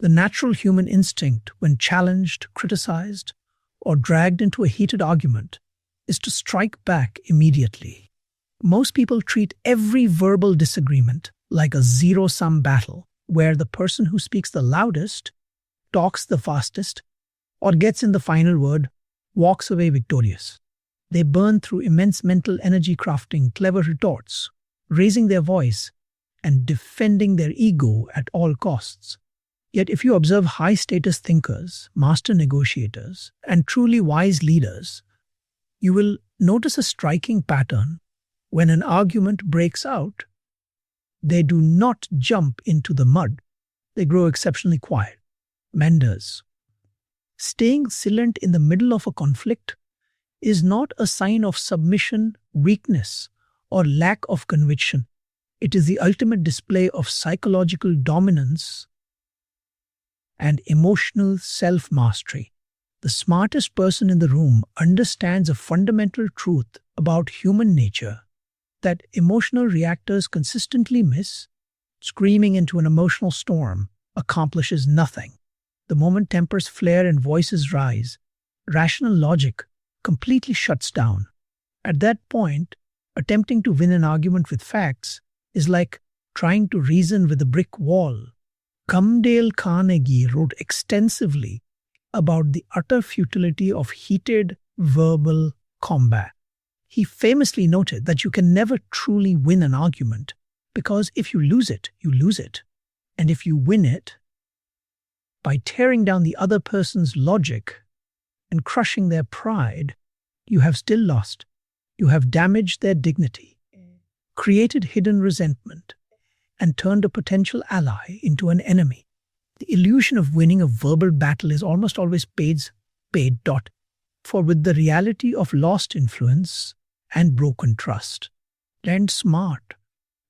The natural human instinct, when challenged, criticized, or dragged into a heated argument, is to strike back immediately. Most people treat every verbal disagreement like a zero-sum battle, where the person who speaks the loudest, talks the fastest, or gets in the final word walks away victorious. They burn through immense mental energy crafting clever retorts, raising their voice, and defending their ego at all costs. Yet if you observe high-status thinkers, master negotiators, and truly wise leaders, you will notice a striking pattern. When an argument breaks out, they do not jump into the mud. They grow exceptionally quiet. Menders. Staying silent in the middle of a conflict is not a sign of submission, weakness, or lack of conviction. It is the ultimate display of psychological dominance and emotional self-mastery. The smartest person in the room understands a fundamental truth about human nature that emotional reactors consistently miss. Screaming into an emotional storm accomplishes nothing. The moment tempers flare and voices rise, rational logic completely shuts down. At that point, attempting to win an argument with facts is like trying to reason with a brick wall. Dale Carnegie wrote extensively about the utter futility of heated verbal combat. He famously noted that you can never truly win an argument because if you lose it, you lose it. And if you win it, by tearing down the other person's logic and crushing their pride, you have still lost. You have damaged their dignity, created hidden resentment, and turned a potential ally into an enemy. The illusion of winning a verbal battle is almost always paid. For with the reality of lost influence and broken trust. And smart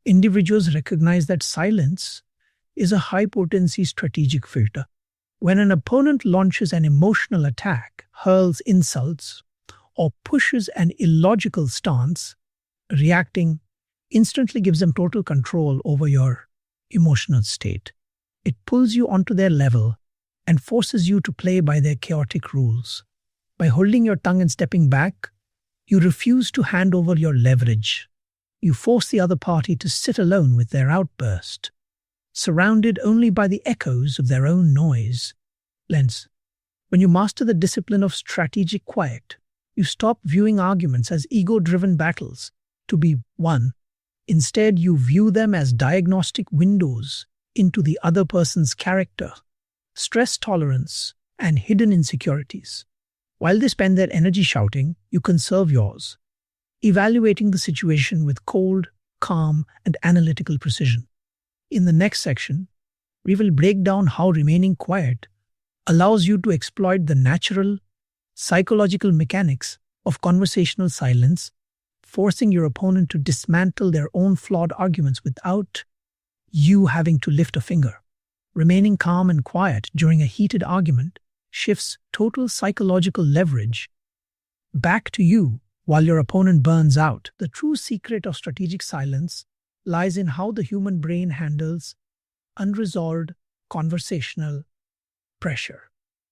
individuals recognize that silence is a high-potency strategic filter. When an opponent launches an emotional attack, hurls insults, or pushes an illogical stance, reacting instantly gives them total control over your emotional state. It pulls you onto their level and forces you to play by their chaotic rules. By holding your tongue and stepping back, you refuse to hand over your leverage. You force the other party to sit alone with their outburst, surrounded only by the echoes of their own noise. When you master the discipline of strategic quiet, you stop viewing arguments as ego-driven battles to be won. Instead, you view them as diagnostic windows into the other person's character, stress tolerance, and hidden insecurities. While they spend their energy shouting, you conserve yours, evaluating the situation with cold, calm, and analytical precision. In the next section, we will break down how remaining quiet allows you to exploit the natural, psychological mechanics of conversational silence, forcing your opponent to dismantle their own flawed arguments without you having to lift a finger. Remaining calm and quiet during a heated argument shifts total psychological leverage back to you while your opponent burns out. The true secret of strategic silence lies in how the human brain handles unresolved conversational pressure.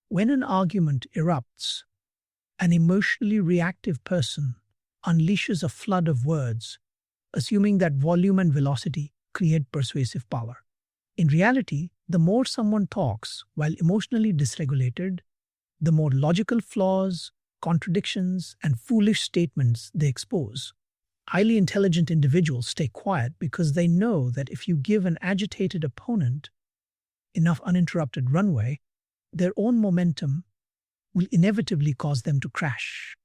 When an argument erupts, an emotionally reactive person unleashes a flood of words, assuming that volume and velocity create persuasive power. In reality, the more someone talks while emotionally dysregulated, the more logical flaws, contradictions, and foolish statements they expose. Highly intelligent individuals stay quiet because they know that if you give an agitated opponent enough uninterrupted runway, their own momentum will inevitably cause them to crash.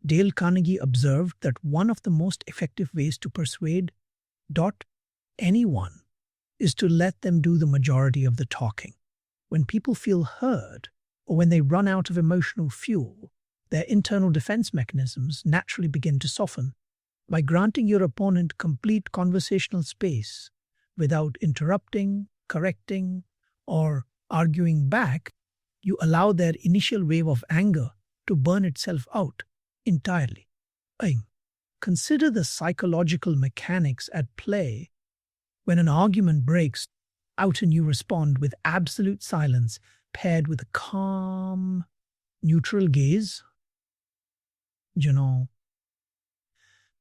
Dale Carnegie observed that one of the most effective ways to persuade anyone is to let them do the majority of the talking. When people feel heard, or when they run out of emotional fuel, their internal defense mechanisms naturally begin to soften. By granting your opponent complete conversational space without interrupting, correcting, or arguing back, you allow their initial wave of anger to burn itself out entirely. Consider the psychological mechanics at play when an argument breaks. out and you respond with absolute silence paired with a calm, neutral gaze. You know,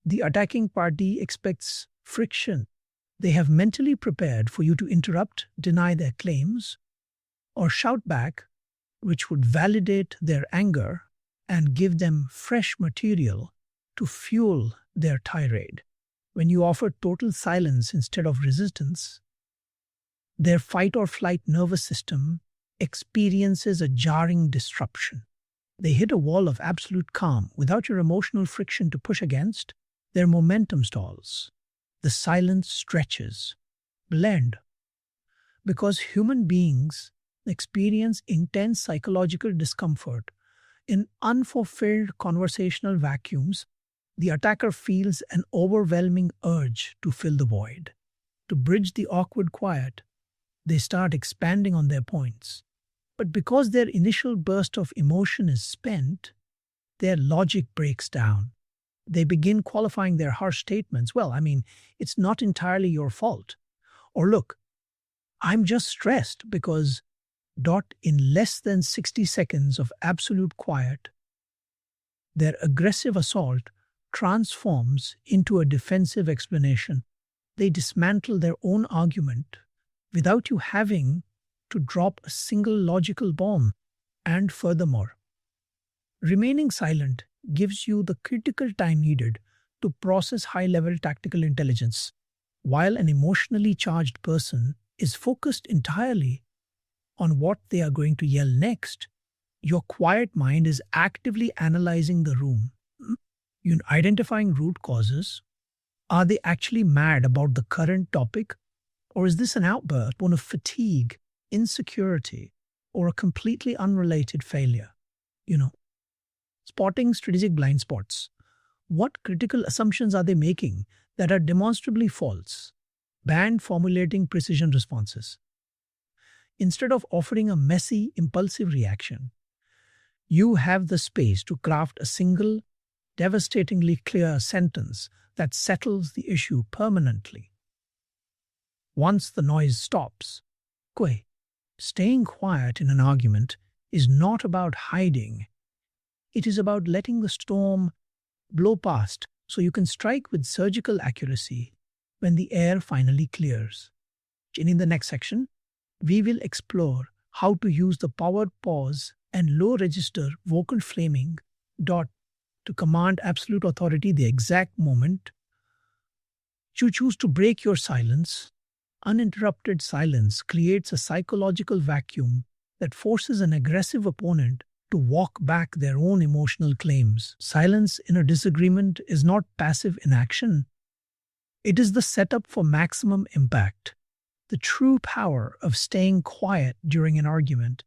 the attacking party expects friction. They have mentally prepared for you to interrupt, deny their claims, or shout back, which would validate their anger and give them fresh material to fuel their tirade. When you offer total silence instead of resistance, their fight or flight nervous system experiences a jarring disruption. They hit a wall of absolute calm without your emotional friction to push against. Their momentum stalls. The silence stretches. Blend. Because human beings experience intense psychological discomfort in unfulfilled conversational vacuums, the attacker feels an overwhelming urge to fill the void. To bridge the awkward quiet, they start expanding on their points. But because their initial burst of emotion is spent, their logic breaks down. They begin qualifying their harsh statements. Well, it's not entirely your fault. Or look, I'm just stressed because in less than 60 seconds of absolute quiet, their aggressive assault transforms into a defensive explanation. They dismantle their own argument without you having to drop a single logical bomb. And furthermore, remaining silent gives you the critical time needed to process high-level tactical intelligence, while an emotionally charged person is focused entirely on what they are going to yell next. Your quiet mind is actively analyzing the room. You're identifying root causes. Are they actually mad about the current topic? Or is this an outburst born of fatigue, insecurity, or a completely unrelated failure? Spotting strategic blind spots. What critical assumptions are they making that are demonstrably false? Band formulating precision responses. Instead of offering a messy, impulsive reaction, you have the space to craft a single, devastatingly clear sentence that settles the issue permanently. Once the noise stops, staying quiet in an argument is not about hiding. It is about letting the storm blow past so you can strike with surgical accuracy when the air finally clears. And in the next section, we will explore how to use the power pause and low register vocal framing to command absolute authority the exact moment you choose to break your silence. Uninterrupted silence creates a psychological vacuum that forces an aggressive opponent to walk back their own emotional claims. Silence in a disagreement is not passive inaction. It is the setup for maximum impact. The true power of staying quiet during an argument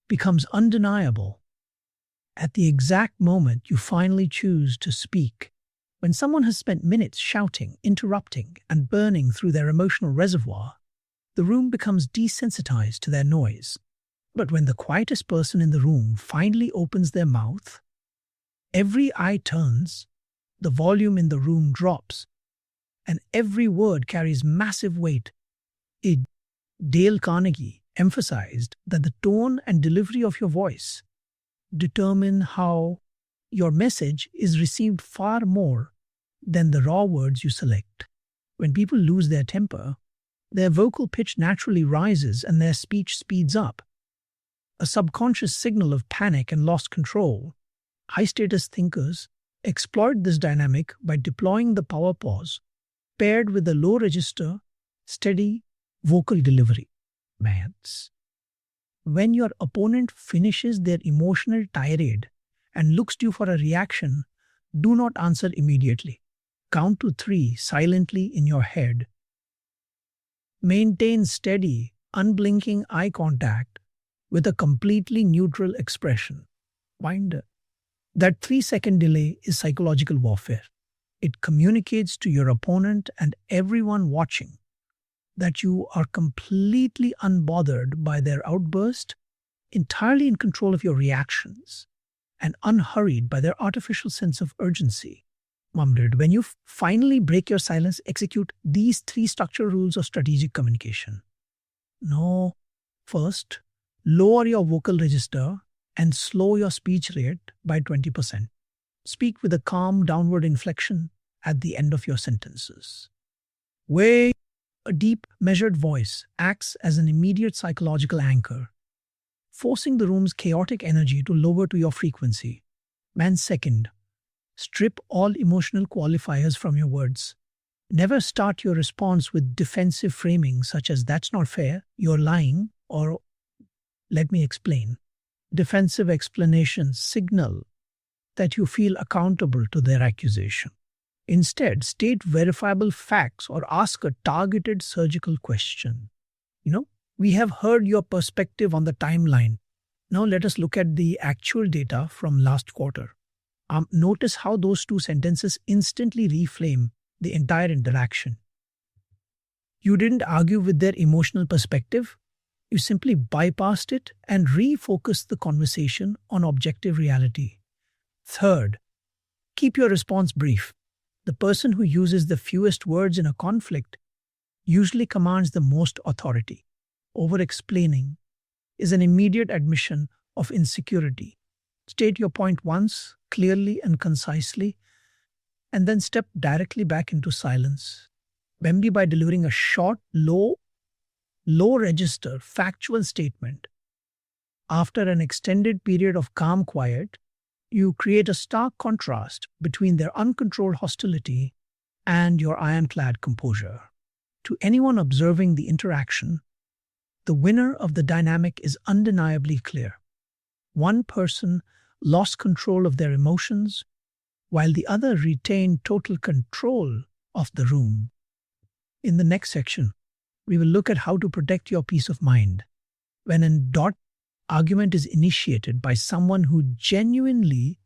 becomes undeniable at the exact moment you finally choose to speak. When someone has spent minutes shouting, interrupting, and burning through their emotional reservoir, the room becomes desensitized to their noise. But when the quietest person in the room finally opens their mouth, every eye turns, the volume in the room drops, and every word carries massive weight. Dale Carnegie emphasized that the tone and delivery of your voice determine how your message is received far more than the raw words you select. When people lose their temper, their vocal pitch naturally rises and their speech speeds up, a subconscious signal of panic and lost control. High-status thinkers exploit this dynamic by deploying the power pause, paired with a low-register, steady vocal delivery. When your opponent finishes their emotional tirade and looks to you for a reaction, do not answer immediately. Count to 3 silently in your head. Maintain steady, unblinking eye contact with a completely neutral expression. That 3-second delay is psychological warfare. It communicates to your opponent and everyone watching that you are completely unbothered by their outburst, entirely in control of your reactions, and unhurried by their artificial sense of urgency. When you finally break your silence, execute these 3 structural rules of strategic communication. No. First, lower your vocal register and slow your speech rate by 20%. Speak with a calm downward inflection at the end of your sentences. Way a deep, measured voice acts as an immediate psychological anchor, forcing the room's chaotic energy to lower to your frequency. And second, strip all emotional qualifiers from your words. Never start your response with defensive framing such as "that's not fair, you're lying," or "let me explain." Defensive explanations signal that you feel accountable to their accusation. Instead, state verifiable facts or ask a targeted surgical question. We have heard your perspective on the timeline. Now let us look at the actual data from last quarter. Notice how those two sentences instantly reframe the entire interaction. You didn't argue with their emotional perspective. You simply bypassed it and refocused the conversation on objective reality. Third, keep your response brief. The person who uses the fewest words in a conflict usually commands the most authority. Over-explaining is an immediate admission of insecurity. State your point once, clearly and concisely, and then step directly back into silence. Maybe by delivering a short, low-register, factual statement. After an extended period of calm quiet, you create a stark contrast between their uncontrolled hostility and your ironclad composure. To anyone observing the interaction, the winner of the dynamic is undeniably clear. One person lost control of their emotions, while the other retained total control of the room. In the next section, we will look at how to protect your peace of mind when an argument is initiated by someone who genuinely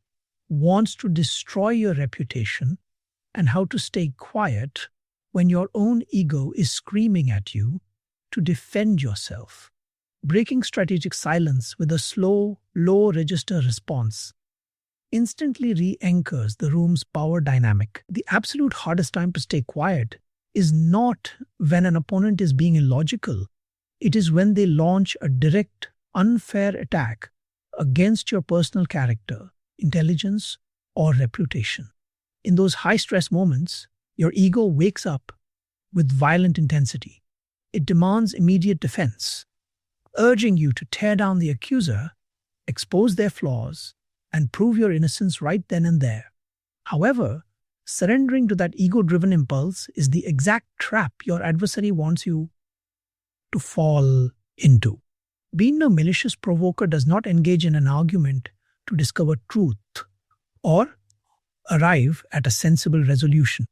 wants to destroy your reputation, and how to stay quiet when your own ego is screaming at you to defend yourself. Breaking strategic silence with a slow, low-register response instantly re-anchors the room's power dynamic. The absolute hardest time to stay quiet is not when an opponent is being illogical. It is when they launch a direct, unfair attack against your personal character, intelligence, or reputation. In those high-stress moments, your ego wakes up with violent intensity. It demands immediate defense, urging you to tear down the accuser, expose their flaws, and prove your innocence right then and there. However, surrendering to that ego-driven impulse is the exact trap your adversary wants you to fall into. Being a malicious provoker does not engage in an argument to discover truth or arrive at a sensible resolution.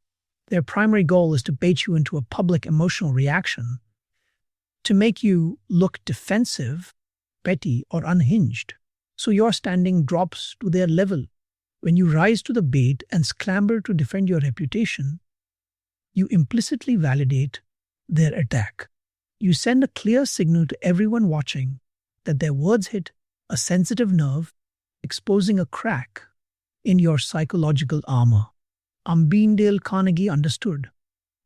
Their primary goal is to bait you into a public emotional reaction, to make you look defensive, petty, or unhinged, so your standing drops to their level. When you rise to the bait and scramble to defend your reputation, you implicitly validate their attack. You send a clear signal to everyone watching that their words hit a sensitive nerve, exposing a crack in your psychological armor. Dale Carnegie understood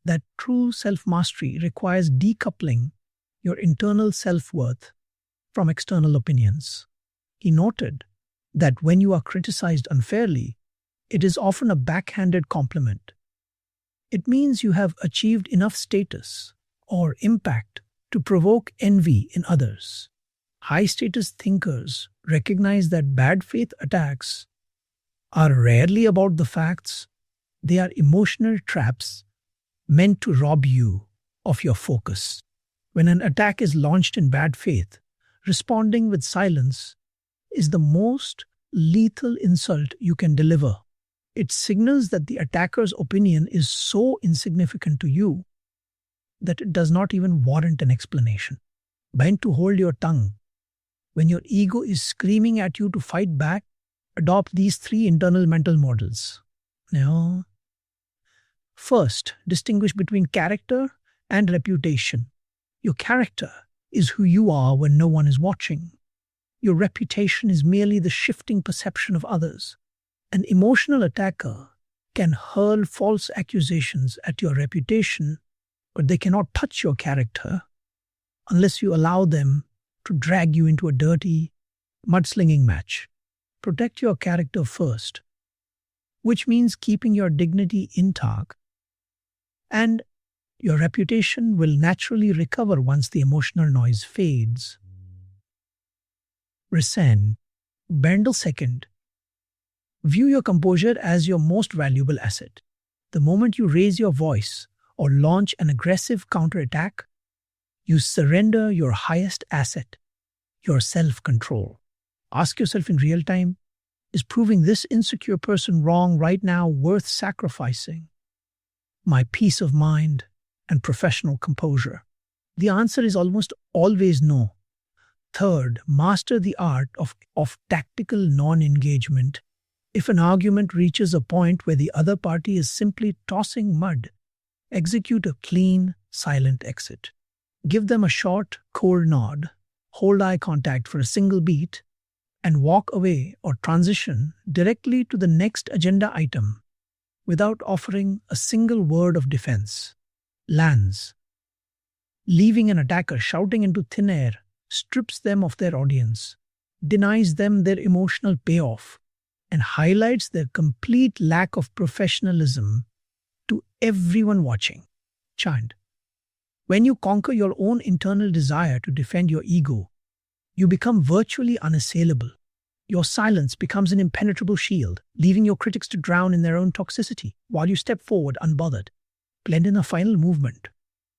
that true self-mastery requires decoupling your internal self-worth from external opinions. He noted that when you are criticized unfairly, it is often a backhanded compliment. It means you have achieved enough status or impact to provoke envy in others. High-status thinkers recognize that bad faith attacks are rarely about the facts. They are emotional traps meant to rob you of your focus. When an attack is launched in bad faith, responding with silence is the most lethal insult you can deliver. It signals that the attacker's opinion is so insignificant to you that it does not even warrant an explanation. Learn to hold your tongue. When your ego is screaming at you to fight back, adopt these 3 internal mental models. Now, first, distinguish between character and reputation. Your character is who you are when no one is watching. Your reputation is merely the shifting perception of others. An emotional attacker can hurl false accusations at your reputation, but they cannot touch your character. unless you allow them to drag you into a dirty, mudslinging match. Protect your character first, which means keeping your dignity intact, and your reputation will naturally recover once the emotional noise fades. Resent. Bendel second. View your composure as your most valuable asset. The moment you raise your voice or launch an aggressive counterattack, you surrender your highest asset, your self-control. Ask yourself in real time, is proving this insecure person wrong right now worth sacrificing my peace of mind and professional composure? The answer is almost always no. Third, master the art of tactical non-engagement. If an argument reaches a point where the other party is simply tossing mud, execute a clean, silent exit. Give them a short, cold nod, hold eye contact for a single beat, and walk away or transition directly to the next agenda item without offering a single word of defense. Lands. Leaving an attacker shouting into thin air strips them of their audience, denies them their emotional payoff, and highlights their complete lack of professionalism to everyone watching. Chant. When you conquer your own internal desire to defend your ego, you become virtually unassailable. Your silence becomes an impenetrable shield, leaving your critics to drown in their own toxicity while you step forward unbothered. Blend in a final movement.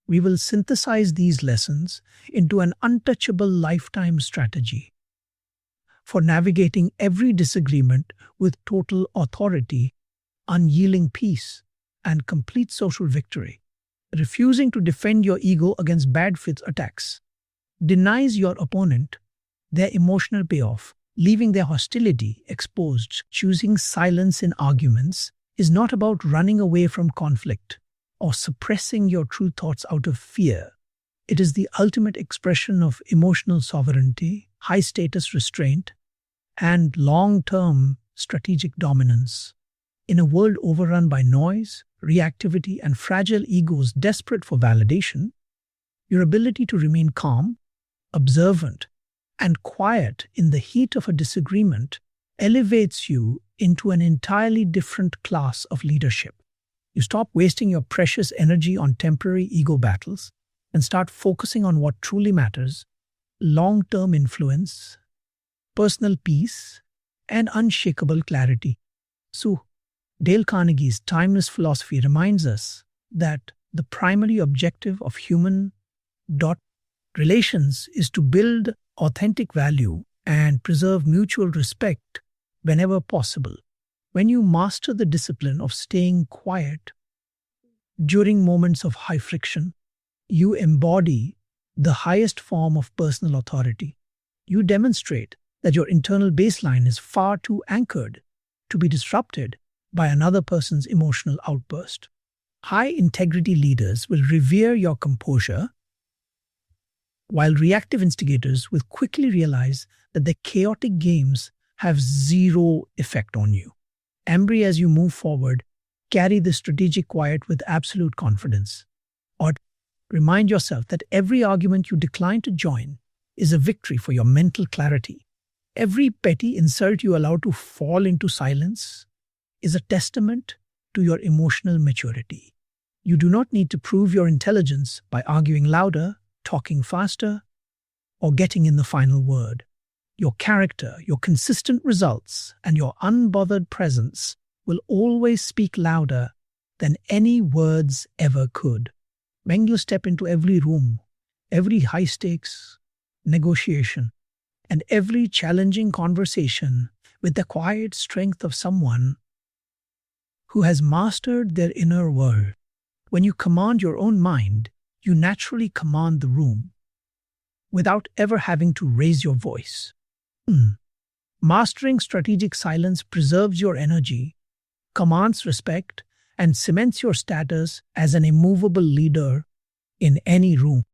We will synthesize these lessons into an untouchable lifetime strategy for navigating every disagreement with total authority, unyielding peace, and complete social victory. Refusing to defend your ego against bad fit attacks denies your opponent their emotional payoff, leaving their hostility exposed. Choosing silence in arguments is not about running away from conflict or suppressing your true thoughts out of fear. It is the ultimate expression of emotional sovereignty, high-status restraint, and long-term strategic dominance. In a world overrun by noise, reactivity, and fragile egos desperate for validation, your ability to remain calm, observant, and quiet in the heat of a disagreement elevates you into an entirely different class of leadership. You stop wasting your precious energy on temporary ego battles and start focusing on what truly matters: long-term influence, personal peace, and unshakable clarity. So, Dale Carnegie's timeless philosophy reminds us that the primary objective of human relations is to build authentic value and preserve mutual respect whenever possible. When you master the discipline of staying quiet during moments of high friction, you embody the highest form of personal authority. You demonstrate that your internal baseline is far too anchored to be disrupted by another person's emotional outburst. High-integrity leaders will revere your composure, while reactive instigators will quickly realize that their chaotic games have zero effect on you. Embry, as you move forward, carry this strategic quiet with absolute confidence. Or remind yourself that every argument you decline to join is a victory for your mental clarity. Every petty insult you allow to fall into silence is a testament to your emotional maturity. You do not need to prove your intelligence by arguing louder, talking faster, or getting in the final word. Your character, your consistent results, and your unbothered presence will always speak louder than any words ever could. When you step into every room, every high-stakes negotiation, and every challenging conversation with the quiet strength of someone who has mastered their inner world, when you command your own mind, you naturally command the room without ever having to raise your voice. Mastering strategic silence preserves your energy, commands respect, and cements your status as an immovable leader in any room.